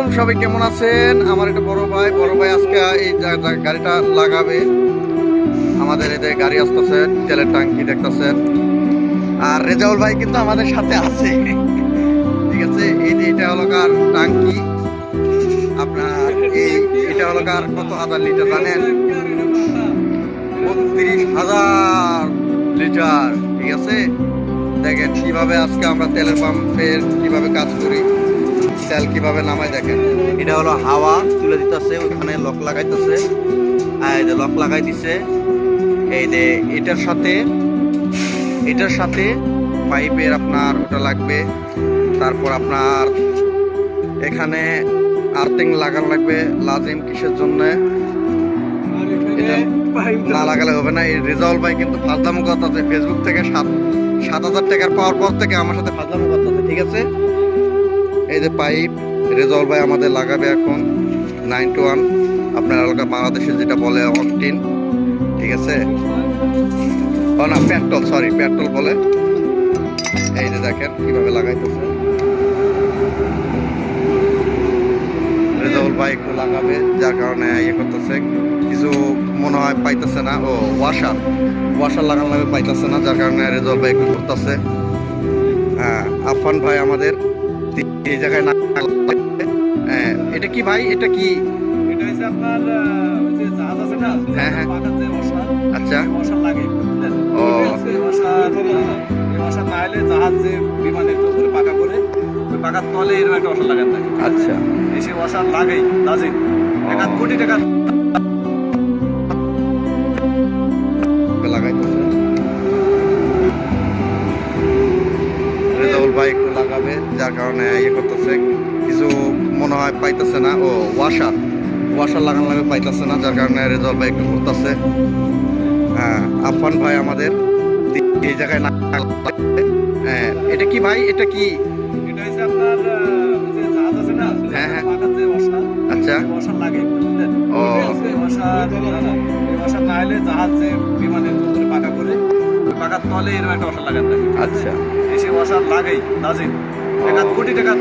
আলাইকুম, সবাই কেমন আছেন? আমার একটা বড় ভাই আজকে এই গাড়িটা লাগাবে। আমাদের এদের গাড়ি আসতেছে, তেলের ট্যাঙ্কি দেখতেছেন। আর রেজাউল ভাই কিন্তু আমাদের সাথে আছে, ঠিক আছে। এই যে এটা হলো কার ট্যাঙ্কি, আপনার এটা হলো কার কত হাজার লিটার জানেন? ৩২,০০০ লিটার, ঠিক আছে। দেখেন কিভাবে আজকে আমরা তেলের পাম্পের কিভাবে কাজ করি, তেল কিভাবে নামায় দেখেন। এটা হলো হাওয়া তুলে দিতেছে, ওইখানে লক লাগাইতেছে, এই যে লক লাগাই দিছে। এই যে এটার সাথে পাইপের আপনার ওটা লাগবে। তারপর আপনার এখানে আর্থিং লাগানো লাগবে, লাজিম কিসের জন্য এটা না লাগালে হবে না। এই রেজাউল ভাই কিন্তু ফাজলামো করতেছে, ফেসবুক থেকে 7,000 টাকার পাওয়ার পর থেকে আমার সাথে ফাজলামো করতেছে, ঠিক আছে। এই যে পাইপ রেজাউল ভাই আমাদের লাগাবে এখন 9-1, আপনার এলাকা বাংলাদেশে যেটা বলে অকটিন, ঠিক আছে। ও না, পেট্রোল বলে। এই যে দেখেন কিভাবে লাগাইতেছে রেজাউল ভাই, একটু লাগাবে, যার কারণে ইয়ে করতেছে। কিছু মনে হয় পাইতেছে না, ও ওয়াশার লাগানো লাগবে, পাইতেছে না, যার কারণে রেজাউল ভাই একটু করতেছে। হ্যাঁ, আফান ভাই আমাদের এই জায়গায় না। এটা কি ভাই, এটা কি? এটা হচ্ছে আপনার ওই যে জাহাজ আছে না, হ্যাঁ হ্যাঁ, পাকার যে মশলা, আচ্ছা। মশলা লাগে, বুঝলেন? ও এই মশলা না হলে জাহাজ যে বিমানের উপরে পাকা করে, ওই পাকার তলে এরকম একটা মশলা লাগান থাকে। আচ্ছা, এসে মশলা লাগেই লাজিম, 1 কোটি টাকা লাগাইতেছে রেজাউল ভাই, একটু লাগাবে, যার কারণে ইয়ে করতেছে। কিছু মনে হয় পাইতেছে না, ও ওয়াশার লাগানো লাগবে, পাইতেছে না, যার কারণে রেজাউল ভাই একটু করতেছে। হ্যাঁ, আফান ভাই আমাদের এই জায়গায় না। এটা কি ভাই, এটা কি? এটা হচ্ছে আপনার ওই যে জাহাজ আছে না, হ্যাঁ হ্যাঁ, পাকার যে মশলা, আচ্ছা। মশলা লাগে, বুঝলেন? ও এই মশলা না হলে জাহাজ যে বিমানের উপরে পাকা করে, ওই পাকার তলে এরকম একটা মশলা লাগান থাকে। আচ্ছা, এসে মশলা লাগেই লাজিম, 1 কোটি টাকা